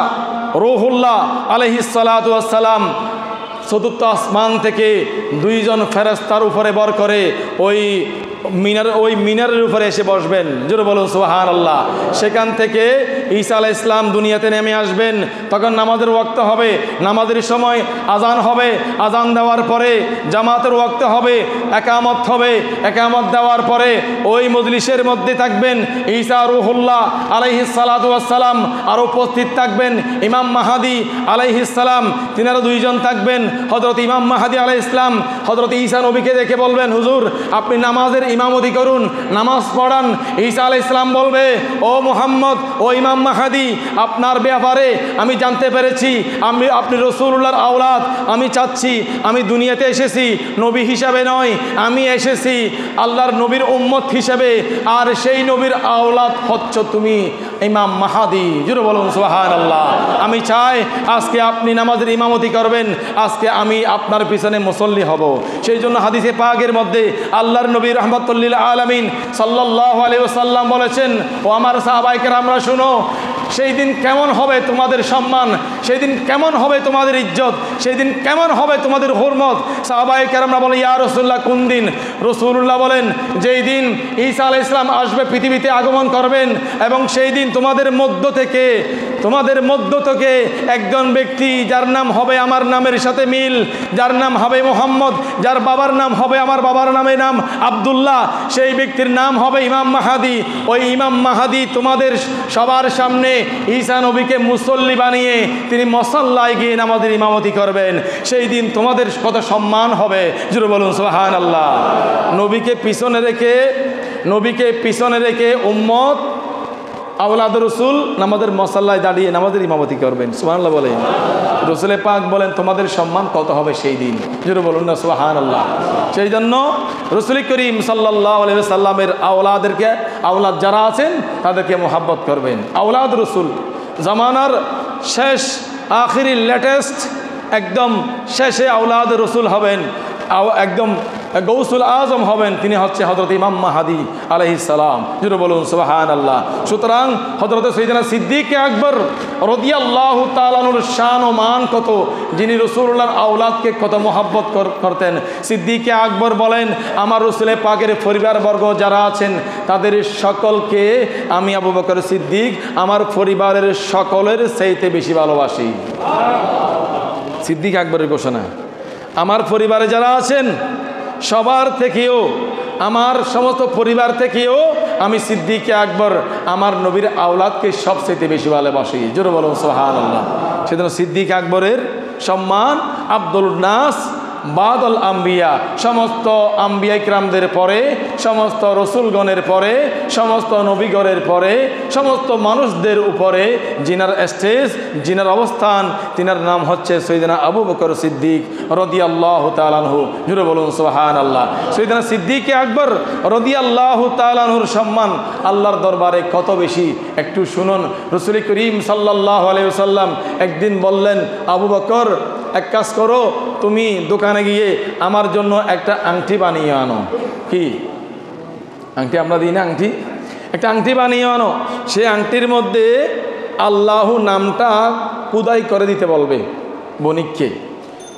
রূহুল্লাহ আলাইহিস সালাতু ওয়াস সালাম চতুর্থ আসমান থেকে দুইজন ফেরেশতার উপরে ভর করে ওই মিনারের উপরে এসে বসবেন। জোরে বলুন সুবহানাল্লাহ। সেখান থেকে ঈসা আলাইহিস সালাম দুনিয়াতে নেমে আসবেন। তখন নামাজের ওয়াক্ত হবে, নামাজের সময় আজান হবে, আজান দেওয়ার পরে জামাতের ওয়াক্ত হবে, একামত হবে, একামত দেওয়ার পরে ওই মজলিসের মধ্যে থাকবেন ঈসা রূহুল্লাহ আলাইহিস সালাতু ওয়াস সালাম, আর উপস্থিত থাকবেন ইমাম মাহাদি আলাইহিস সালাম। তিনারা দুইজন থাকবেন। হযরত ইমাম মাহাদি আলাইহিস সালাম হযরত ঈসা নবীকে দেখে বলবেন, হুজুর আপনি নামাজের ইমামতি করুন, নামাজ পড়ান। ঈসা আলাইহিস সালাম বলবে, ও মুহাম্মদ, ও ইমাম মাহদী, আপনার ব্যাপারে আমি জানতে পেরেছি আপনি রাসূলুল্লাহর আওলাদ। আমি চাচ্ছি, আমি দুনিয়াতে এসেছি নবী হিসাবে নয়, আমি এসেছি আল্লাহর নবীর উম্মত হিসাবে, আর সেই নবীর আওলাদ হচ্ছ তুমি ইমাম মাহদী। জোরে বলুন সুবহানাল্লাহ। আমি চাই আজকে আপনি নামাজের ইমামতি করবেন, আজকে আমি আপনার পিছনে মুসল্লি হব। সেই জন্য হাদিসে পাকের মধ্যে আল্লাহর নবী রাহমাতুল লিল আলামিন সাল্লাল্লাহু আলাইহি ওয়াসাল্লাম বলেছেন, ও আমার সাহাবায়ে কেরামরা শুনো, সেই দিন কেমন হবে তোমাদের সম্মান, সেই দিন কেমন হবে তোমাদের ইজ্জত, সেই দিন কেমন হবে তোমাদের হুরমত। সাহাবায়ে কেরামরা বলে, ইয়া রাসূলুল্লাহ, কোন দিন? রাসূলুল্লাহ বলেন, যেই দিন ঈসা আলাইহিস সালাম আসবে, পৃথিবীতে আগমন করবেন, এবং সেই দিন তোমাদের মধ্য থেকে একজন ব্যক্তি যার নাম হবে আমার নামের সাথে মিল, যার নাম হবে মুহাম্মদ, যার বাবার নাম হবে আমার বাবার নামে নাম আব্দুল্লাহ, সেই ব্যক্তির নাম হবে ইমাম মাহদী। ওই ইমাম মাহদী তোমাদের সবার সামনে ঈসা নবীকে মুসল্লি বানিয়ে তিনি মুসাল্লায় গিয়ে নামাজের ইমামতি করবেন। সেই দিন তোমাদের কত সম্মান হবে, জোরে বলুন সুবহানাল্লাহ। নবীকে পিছনে রেখে উম্মত আওলাদ রসুল নামাজের মুসাল্লায় দাঁড়িয়ে নামাজের ইমামতি করবেন। সুবহানাল্লাহ বলেন। রসুলে পাক বলেন, তোমাদের সম্মান কত হবে সেই দিন, জোরে বলুন না সুবহানাল্লাহ। সেই জন্য রসুল করিম সাল্লাল্লাহু আলাইহি ওয়াসাল্লামের আওলাদ যারা আছেন তাদেরকে মোহাব্বত করবেন। আওলাদ রসুল জামানার শেষ, আখিরি, লেটেস্ট, একদম শেষে আওলাদ রসুল হবেন, একদম গৌসুল আজম হবেন, তিনি হচ্ছে হযরত ইমাম মাহদী আলাইহিস সালাম। জোরে বলুন সুবহানাল্লাহ। সুতরাং হযরত সাইয়েদনা সিদ্দিক আকবর রাদিয়াল্লাহু তাআলা আনহুর শান ও মান কত, যিনি রাসূলুল্লাহর আওলাদকে কত মোহাব্বত করতেন। সিদ্দিক আকবর বলেন, আমার রাসূলে পাকের পরিবারবর্গ যারা আছেন তাদের সকলকে আমি আবু বকর সিদ্দিক আমার পরিবারের সকলের চাইতে বেশি ভালোবাসি। সিদ্দিক আকবরের ঘোষণা। আমার পরিবারে যারা আছেন সবার থেকেও, আমার সমস্ত পরিবার থেকেও আমি সিদ্দিক আকবর আমার নবীর আওলাদকে সবচেয়ে বেশি ভালোবাসি। জোরে বলুন সুবহানাল্লাহ। সেজন্য সিদ্দিক আকবরের সম্মান আব্দুল নাস বাদল আম্বিয়া, সমস্ত আম্বিয়া ইকরামদের পরে, সমস্ত রসুলগণের পরে, সমস্ত নবীগণের পরে, সমস্ত মানুষদের উপরে যিনার স্টেজ, যিনার অবস্থান, তিনার নাম হচ্ছে সৈয়দনা আবু বকর সিদ্দিক রাদিয়াল্লাহু তাআলা আনহু। জোরে বলুন সুবহানাল্লাহ। সৈয়দনা সিদ্দিক আকবর রাদিয়াল্লাহু তাআলা আনহুর সম্মান আল্লাহর দরবারে কত বেশি একটু শুনুন। রাসূল করিম সাল্লাল্লাহু আলাইহি ওয়াসাল্লাম একদিন বললেন, আবু বকর, এক কাজ করো, তুমি দোকানে গিয়ে আমার জন্য একটা আংটি বানিয়ে আনো। কি আংটি আমরা দিই না? আংটি, একটা আংটি বানিয়ে আনো। সেই আংটির মধ্যে আল্লাহু নামটা খোদাই করে দিতে বলবে বণিককে।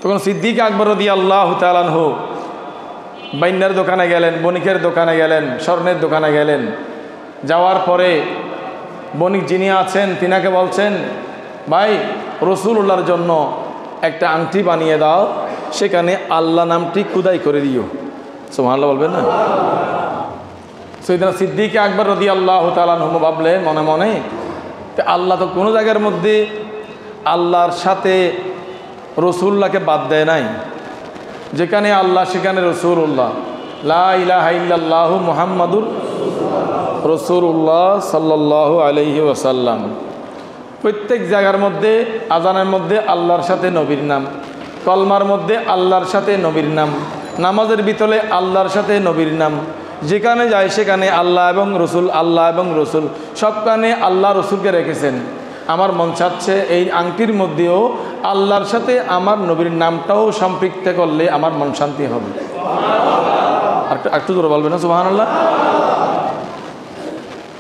তখন সিদ্দিক আকবর রাদিয়াল্লাহু তাআলা আনহু বাইন্যার দোকানে গেলেন, বণিকের দোকানে গেলেন, স্বর্ণের দোকানে গেলেন। যাওয়ার পরে বণিক যিনি আছেন তিনাকে বলছেন, ভাই, রাসূলুল্লাহর জন্য একটা আংটি বানিয়ে দাও, সেখানে আল্লাহ নামটি খোদাই করে দিও। সুবহানাল্লাহ বলবেন না? সৈয়দনা সিদ্দিক আকবর রাদিয়াল্লাহু তাআলা আনহু ভাবলেন মনে মনে, আল্লাহ তো কোনো জায়গার মধ্যে আল্লাহর সাথে রসুল্লাহকে বাদ দেয় নাই। যেখানে আল্লাহ সেখানে রসুল্লাহ। লা ইলাহা ইল্লাল্লাহু মুহাম্মাদুর রাসূলুল্লাহ সাল্লাল্লাহু আলাইহি ওয়াসাল্লাম। প্রত্যেক জায়গার মধ্যে, আজানের মধ্যে আল্লাহর সাথে নবীর নাম, কলমার মধ্যে আল্লাহর সাথে নবীর নাম, নামাজের ভিতরে আল্লাহর সাথে নবীর নাম, যেখানে যায় সেখানে আল্লাহ এবং রসুল, আল্লাহ এবং রসুল, সবখানে আল্লাহ রসুলকে রেখেছেন। আমার মন চাচ্ছে এই আংটির মধ্যেও আল্লাহর সাথে আমার নবীর নামটাও সম্পৃক্ত করলে আমার মন শান্তি হবে। আর একটু জোরে বলবেন না সুবহানাল্লাহ?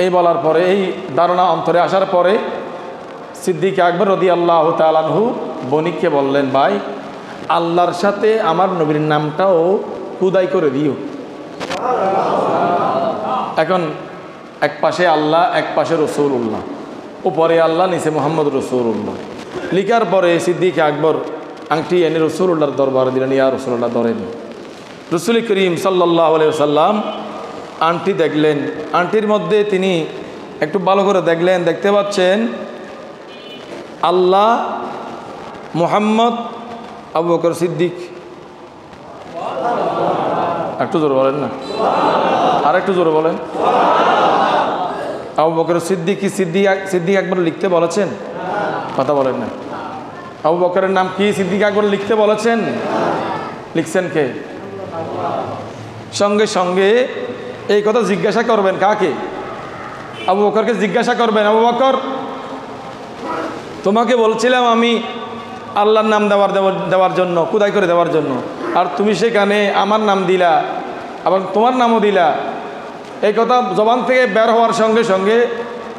এই বলার পরে, এই ধারণা অন্তরে আসার পরে সিদ্দিক আকবর রাদিয়াল্লাহু তাআলা আনহু বণিককে বললেন, ভাই, আল্লাহর সাথে আমার নবীর নামটাও খোদাই করে দিও। এখন এক পাশে আল্লাহ, এক পাশে রাসূলুল্লাহ, উপরে আল্লাহ, নিচে মুহাম্মদ রাসূলুল্লাহ। লিখার পরে সিদ্দিক আকবর আংটি এনে রাসূলুল্লাহর দরবারে দিলেন। ইয়া রাসূলুল্লাহ, ধরেন। রাসূল করিম সাল্লাল্লাহু আলাইহি ওয়াসাল্লাম আংটি দেখলেন। আংটির মধ্যে তিনি একটু ভালো করে দেখলেন, দেখতে পাচ্ছেন আল্লাহ, মুহাম্মদ, আবু বকর সিদ্দিক। একটু জোরে বলেন না? আর একটু জোরে বলেন। আবু বকর সিদ্দিক আকবর লিখতে বলেছেন? কথা বলেন না। আবু বকরের নাম কি সিদ্দিক আকবর লিখতে বলেছেন? লিখছেন কে? সঙ্গে সঙ্গে এই কথা জিজ্ঞাসা করবেন কাকে? আবু বকরকে জিজ্ঞাসা করবেন, আবু বকর তোমাকে বলছিলাম আমি আল্লাহর নাম দেওয়ার জন্য, খোদাই করে দেওয়ার জন্য, আর তুমি সেখানে আমার নাম দিলা, আবার তোমার নামও দিলা। এই কথা জবান থেকে বের হওয়ার সঙ্গে সঙ্গে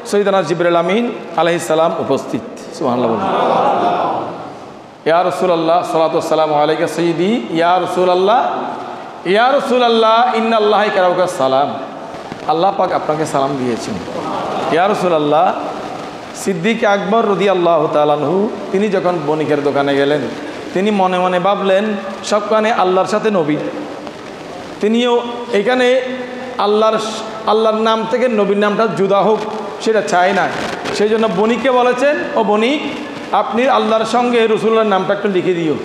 সৈয়দনা জিবরাইল আমিন আলাইহিস সালাম উপস্থিত। সুবহানাল্লাহ বলুন। ইয়া রাসূলুল্লাহ সাল্লাল্লাহু আলাইহি আলাইকা সাইয়্যিদি, ইয়া রাসূলুল্লাহ ইন্নাল্লাহা ইয়াকরাউকা সালাম, আল্লাহ পাক আপনাকে সালাম দিয়েছেন। ইয়া রাসূলুল্লাহ। সিদ্দিক আকবর রাদিয়াল্লাহু তাআলা আনহু তিনি যখন বণিকের দোকানে গেলেন, তিনি মনে মনে ভাবলেন সবখানে আল্লাহর সাথে নবী, তিনিও এখানে আল্লাহর নাম থেকে নবীর নামটা জুদা হোক সেটা চায় না। সেই জন্য বণিককে বলেছেন, ও বণিক আপনি আল্লাহর সঙ্গে রসুল্লাহর নামটা একটু লিখে দিও,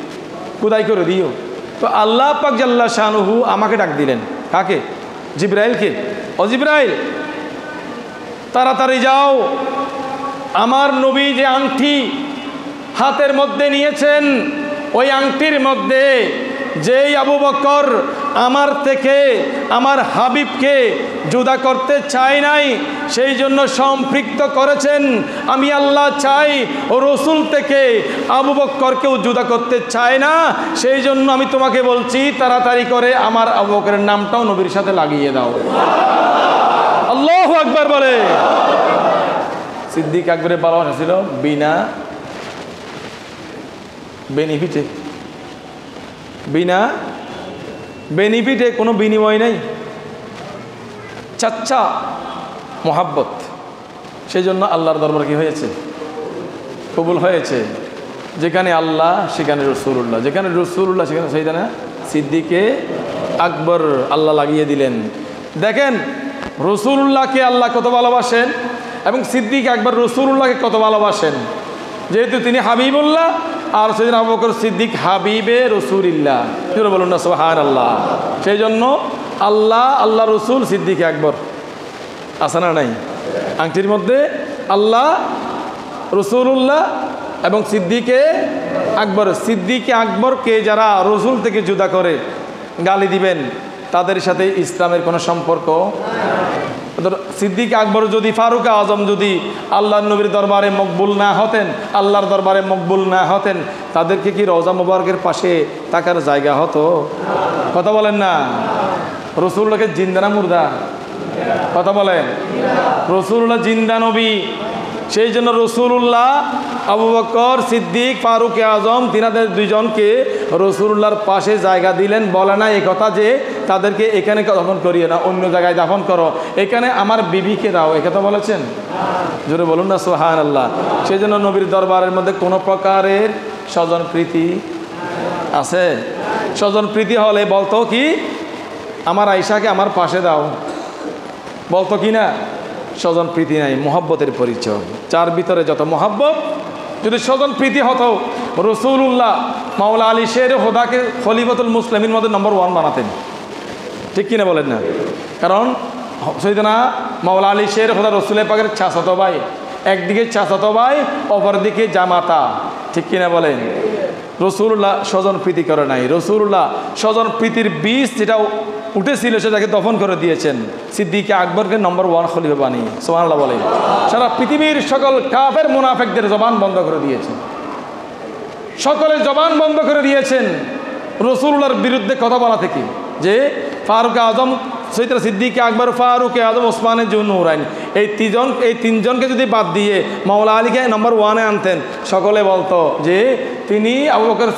খোদাই করে দিও। তো আল্লাহ পাক জাল্লা শানুহু আমাকে ডাক দিলেন। কাকে? জিবরাইলকে। ও জিবরাইল তাড়াতাড়ি যাও, আমার নবী যে আংটি হাতের মধ্যে নিয়েছেন ওই আংটির মধ্যে যেই আবু বকর আমার থেকে আমার হাবিবকে জুদা করতে চায় নাই, সেই জন্য সম্পৃক্ত করেছেন, আমি আল্লাহ চাই ও রসুল থেকে আবু বকরকেও জুদা করতে চায় না, সেই জন্য আমি তোমাকে বলছি তাড়াতাড়ি করে আমার আবু বকরের নামটাও নবীর সাথে লাগিয়ে দাও। আল্লাহু আকবার বলে। সিদ্দিক আকবরের ভালোবাসা ছিল বিনা বেনিফিটে, কোনো বিনিময় নাই, চাচ্চা মোহাব্বত। সেই জন্য আল্লাহর দরবার কি হয়েছে? কবুল হয়েছে। যেখানে আল্লাহ সেখানে রসুল্লাহ, যেখানে রসুল্লাহ সেখানে সেইখানে সিদ্দিকে আকবর আল্লাহ লাগিয়ে দিলেন। দেখেন রসুল্লাহকে আল্লাহ কত ভালোবাসেন এবং সিদ্দিক আকবর রসুল্লাহকে কত ভালোবাসেন। যেহেতু তিনি হাবিবুল্লাহ আর সাইয়েদনা আবু বকর সিদ্দিক হাবিবে রসুলিল্লাহ, বলুন না সুবহানাল্লাহ। সেই জন্য আল্লাহ রসুল সিদ্দিক আকবর আছে না নাই? আংটির মধ্যে আল্লাহ রসুল্লাহ এবং সিদ্দিকে আকবরকে যারা রসুল থেকে জুদা করে গালি দিবেন তাদের সাথে ইসলামের কোনো সম্পর্ক। সিদ্দিক আকবর যদি ফারুক আজম যদি আল্লাহর নবীর দরবারে মকবুল না হতেন, আল্লাহর দরবারে মকবুল না হতেন, তাদেরকে কি রওজা মুবারকের পাশে থাকার জায়গা হতো? কথা বলেন না। রসুল্লাহকে জিন্দা না মুর্দা? কথা বলেন। রসুল্লাহ জিন্দা নবী। সেই জন্য রসুল্লাহ আবু বকর সিদ্দিক ফারুক আজম তিনাদের দুইজনকে রসুল্লাহর পাশে জায়গা দিলেন। বলে না এই কথা যে তাদেরকে এখানে দাফন করিয়ে না, অন্য জায়গায় দাফন করো, এখানে আমার বিবিকে দাও, এ কথা বলেছেন? জোরে বলুন না সুবহানাল্লাহ। সেই জন্য নবীর দরবারের মধ্যে কোনো প্রকারের স্বজন প্রীতি আছে? স্বজন প্রীতি হলে বলতো কি আমার আয়েশাকে আমার পাশে দাও, বলতো কি না? স্বজন প্রীতি নাই, মোহাব্বতের পরিচয়। যার ভিতরে যত মোহাব্বত, যদি স্বজন প্রীতি হতো রসুল্লাহ মাওলা আলী শের হোদাকে খলিফাতুল মুসলিমিন মধ্যে নম্বর 1 বানাতেন। ঠিক কিনা বলেন না? কারণ সৈয়দনা মাওলা আলী শের হোদা রসুলের পাকের চাচাতো ভাই, একদিকে চাচাতো ভাই অপরদিকে জামাতা। ঠিক কিনা বলেন? রসুল্লাহ স্বজন প্রীতি করে নাই। রসুল্লাহ স্বজন প্রীতির বীজ যেটা উঠেছিল সেটাকে দফন করে দিয়েছেন। সিদ্দিক আকবরকে নম্বর 1 খলিফা বানিয়ে। সুবহানাল্লাহ বলেন। সারা পৃথিবীর সকল কাফের মুনাফিকদের জবান বন্ধ করে দিয়েছেন, সকলের জবান বন্ধ করে দিয়েছেন রসুল্লাহর বিরুদ্ধে কথা বলা থেকে। যে ফারুক আজম সৈয়দনা সিদ্দিক আকবর, ফারুক আজম, ওসমানের জুন্নুরাইন, এই তিনজনকে যদি বাদ দিয়ে মাওলা আলীকে নম্বর 1-এ আনতেন, সকলে বলতো যে তিনি আবু বকর,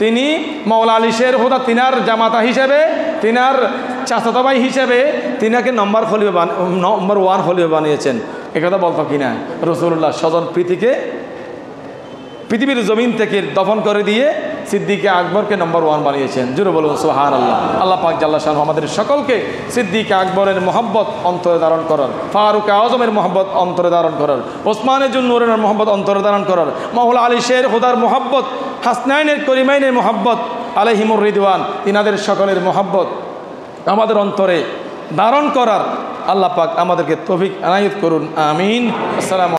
তিনি মাওলা আলী শের হোদা, তিনার জামাতা হিসেবে, তিনার চাচাতো ভাই হিসেবে তিনাকে নম্বর 1 খলিফা বানিয়েছেন। একথা বলতো কিনা? রসুল্লাহ স্বজন প্রীতিকে পৃথিবীর জমিন থেকে দফন করে দিয়ে সিদ্দিক আকবরকে নম্বর 1 বানিয়েছেন। জোরে বলুন সুবহানাল্লাহ। আল্লাহ পাক জাল্লা শানহু আমাদের সকলকে সিদ্দিক আকবরের মোহাব্বত অন্তরে ধারণ করার, ফারুক আজমের মোহাব্বত অন্তরে ধারণ করার, ওসমানের জুন্নুরাইনের মোহাব্বত অন্তরে ধারণ করার, মাওলা আলী শের হুদার মোহাব্বত, হাসনাইনের করিমাইনের মোহাব্বত আলাইহিমুর রিদওয়ান, তিনাদের সকলের মোহাব্বত আমাদের অন্তরে ধারণ করার আল্লাহ পাক আমাদেরকে তৌফিক এনায়েত করুন। আমিন। আসসালামু